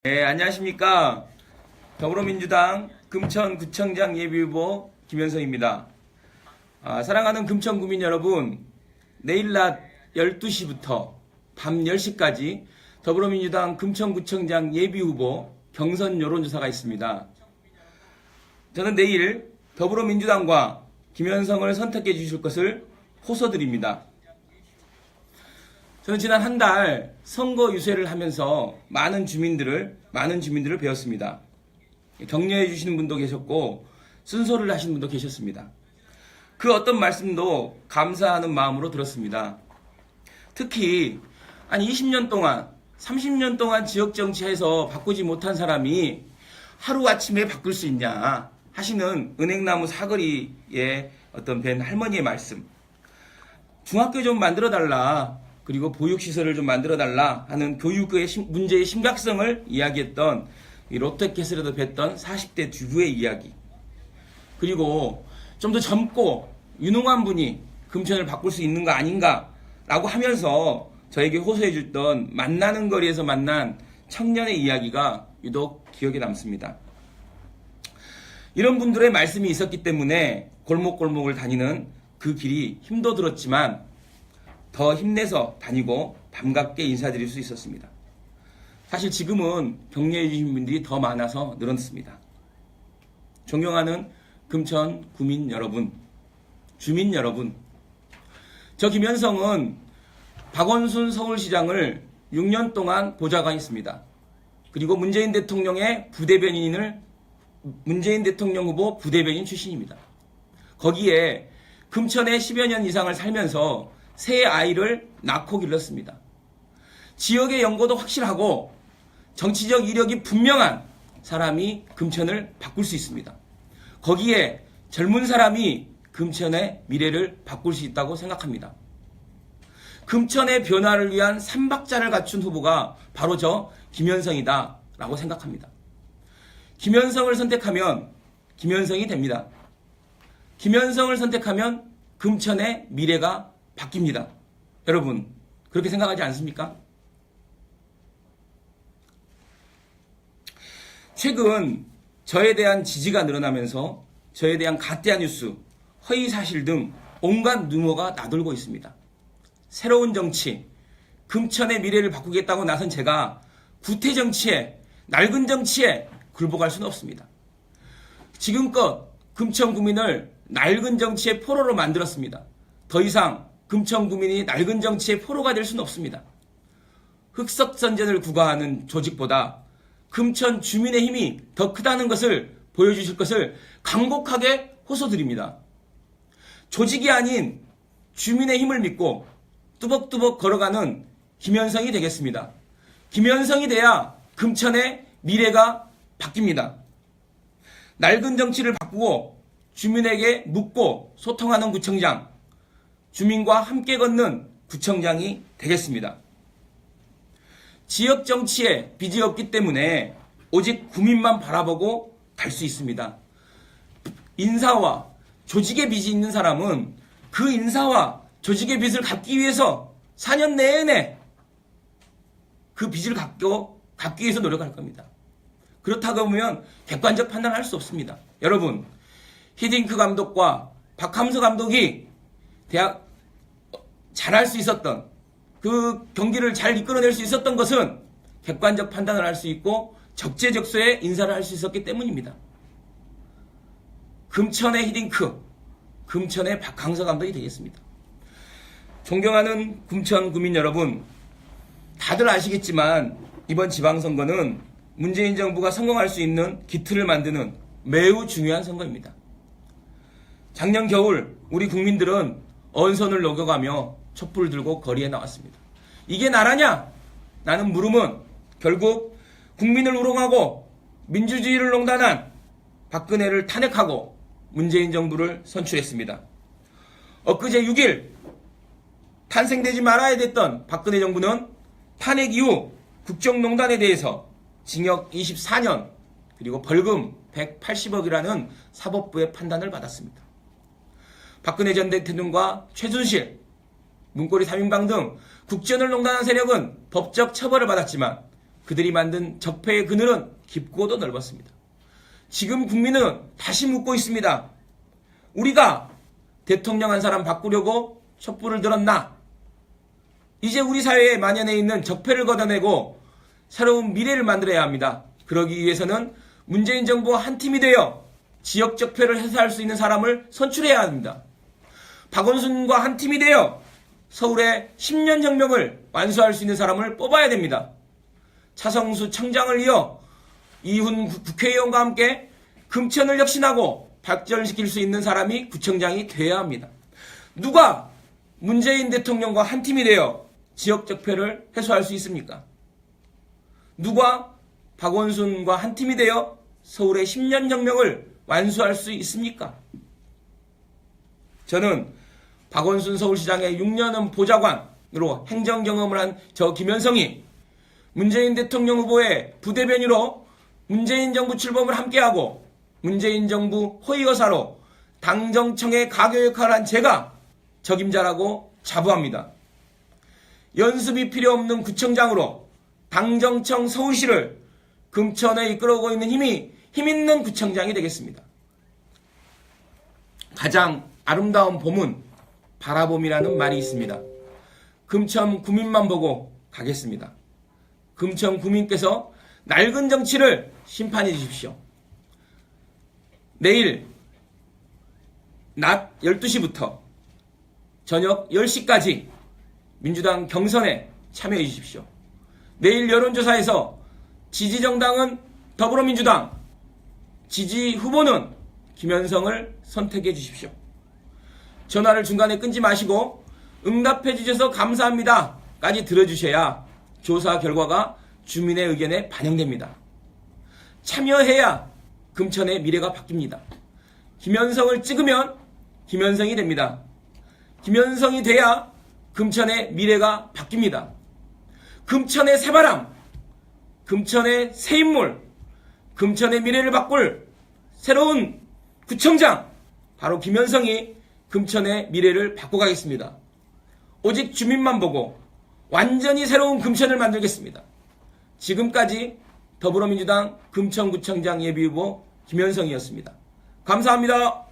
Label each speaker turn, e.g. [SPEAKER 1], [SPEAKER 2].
[SPEAKER 1] 네, 안녕하십니까. 더불어민주당 금천구청장 예비후보 김현성입니다. 사랑하는 금천구민 여러분, 내일 낮 12시부터 밤 10시까지 더불어민주당 금천구청장 예비후보 경선 여론조사가 있습니다. 저는 내일 더불어민주당과 김현성을 선택해 주실 것을 호소드립니다. 저는 지난 한 달 선거 유세를 하면서 많은 주민들을 배웠습니다. 격려해 주시는 분도 계셨고 순소를 하시는 분도 계셨습니다. 그 어떤 말씀도 감사하는 마음으로 들었습니다. 특히 20년 동안 30년 동안 지역 정치에서 바꾸지 못한 사람이 하루아침에 바꿀 수 있냐 하시는 은행나무 사거리에 밴 할머니의 말씀. 중학교 좀 만들어달라, 그리고 보육시설을 좀 만들어달라 하는 교육의 문제의 심각성을 이야기했던 롯데캐슬에도 뵀던 40대 주부의 이야기. 그리고 좀 더 젊고 유능한 분이 금천을 바꿀 수 있는 거 아닌가 라고 하면서 저에게 호소해 줬던 만나는 거리에서 만난 청년의 이야기가 유독 기억에 남습니다. 이런 분들의 말씀이 있었기 때문에 골목골목을 다니는 그 길이 힘도 들었지만 더 힘내서 다니고 반갑게 인사드릴 수 있었습니다. 사실 지금은 격려해 주신 분들이 더 많아서 늘었습니다. 존경하는 금천 구민 여러분, 주민 여러분, 저 김현성은 박원순 서울시장을 6년 동안 보좌관했습니다. 그리고 문재인 대통령 후보 부대변인 출신입니다. 거기에 금천에 10여 년 이상을 살면서 세 아이를 낳고 길렀습니다. 지역의 연고도 확실하고 정치적 이력이 분명한 사람이 금천을 바꿀 수 있습니다. 거기에 젊은 사람이 금천의 미래를 바꿀 수 있다고 생각합니다. 금천의 변화를 위한 3박자를 갖춘 후보가 바로 저 김현성이다 라고 생각합니다. 김현성을 선택하면 김현성이 됩니다. 김현성을 선택하면 금천의 미래가 바뀝니다. 여러분, 그렇게 생각하지 않습니까? 최근 저에 대한 지지가 늘어나면서 저에 대한 가짜 뉴스, 허위사실 등 온갖 루머가 나돌고 있습니다. 새로운 정치, 금천의 미래를 바꾸겠다고 나선 제가 구태정치에, 낡은 정치에 굴복할 수는 없습니다. 지금껏 금천 구민을 낡은 정치의 포로로 만들었습니다. 더 이상 금천 구민이 낡은 정치의 포로가 될 수는 없습니다. 흑석선전을 구가하는 조직보다 금천 주민의 힘이 더 크다는 것을 보여주실 것을 간곡하게 호소드립니다. 조직이 아닌 주민의 힘을 믿고 뚜벅뚜벅 걸어가는 김현성이 되겠습니다. 김현성이 돼야 금천의 미래가 바뀝니다. 낡은 정치를 바꾸고 주민에게 묻고 소통하는 구청장, 주민과 함께 걷는 구청장이 되겠습니다. 지역 정치에 빚이 없기 때문에 오직 구민만 바라보고 갈 수 있습니다. 인사와 조직의 빚이 있는 사람은 그 인사와 조직의 빚을 갚기 위해서 4년 내내 그 빚을 갚기 위해서 노력할 겁니다. 그렇다고 보면 객관적 판단을 할 수 없습니다. 여러분, 히딩크 감독과 박함서 감독이 잘할 수 있었던, 그 경기를 잘 이끌어낼 수 있었던 것은 객관적 판단을 할 수 있고 적재적소에 인사를 할 수 있었기 때문입니다. 금천의 히딩크, 금천의 박항서 감독이 되겠습니다. 존경하는 금천 구민 여러분, 다들 아시겠지만 이번 지방선거는 문재인 정부가 성공할 수 있는 기틀을 만드는 매우 중요한 선거입니다. 작년 겨울 우리 국민들은 언선을 녹여가며 촛불을 들고 거리에 나왔습니다. 이게 나라냐? 라는 물음은 결국 국민을 우롱하고 민주주의를 농단한 박근혜를 탄핵하고 문재인 정부를 선출했습니다. 엊그제 6일 탄생되지 말아야 됐던 박근혜 정부는 탄핵 이후 국정농단에 대해서 징역 24년 그리고 벌금 180억이라는 사법부의 판단을 받았습니다. 박근혜 전 대통령과 최순실, 문고리 3인방 등 국정을 농단한 세력은 법적 처벌을 받았지만 그들이 만든 적폐의 그늘은 깊고도 넓었습니다. 지금 국민은 다시 묻고 있습니다. 우리가 대통령 한 사람 바꾸려고 촛불을 들었나? 이제 우리 사회에 만연해 있는 적폐를 걷어내고 새로운 미래를 만들어야 합니다. 그러기 위해서는 문재인 정부와 한 팀이 되어 지역 적폐를 해소할 수 있는 사람을 선출해야 합니다. 박원순과 한 팀이 되어 서울의 10년 혁명을 완수할 수 있는 사람을 뽑아야 됩니다. 차성수 청장을 이어 이훈 국회의원과 함께 금천을 혁신하고 발전시킬 수 있는 사람이 구청장이 되어야 합니다. 누가 문재인 대통령과 한 팀이 되어 지역 적폐를 해소할 수 있습니까? 누가 박원순과 한 팀이 되어 서울의 10년 혁명을 완수할 수 있습니까? 저는 박원순 서울시장의 6년은 보좌관으로 행정 경험을 한 저 김현성이 문재인 대통령 후보의 부대변인으로 문재인 정부 출범을 함께하고 문재인 정부 호위거사로 당정청의 가교 역할을 한 제가 적임자라고 자부합니다. 연습이 필요 없는 구청장으로 당정청 서울시를 금천에 이끌어오고 있는 힘 있는 구청장이 되겠습니다. 가장 아름다운 봄은 바라봄이라는 말이 있습니다. 금천 구민만 보고 가겠습니다. 금천 구민께서 낡은 정치를 심판해 주십시오. 내일 낮 12시부터 저녁 10시까지 민주당 경선에 참여해 주십시오. 내일 여론조사에서 지지정당은 더불어민주당, 지지 후보는 김현성을 선택해 주십시오. 전화를 중간에 끊지 마시고 응답해 주셔서 감사합니다 까지 들어주셔야 조사 결과가 주민의 의견에 반영됩니다. 참여해야 금천의 미래가 바뀝니다. 김현성을 찍으면 김현성이 됩니다. 김현성이 돼야 금천의 미래가 바뀝니다. 금천의 새바람, 금천의 새 인물, 금천의 미래를 바꿀 새로운 구청장, 바로 김현성이 금천의 미래를 바꿔가겠습니다. 오직 주민만 보고 완전히 새로운 금천을 만들겠습니다. 지금까지 더불어민주당 금천구청장 예비후보 김현성이었습니다. 감사합니다.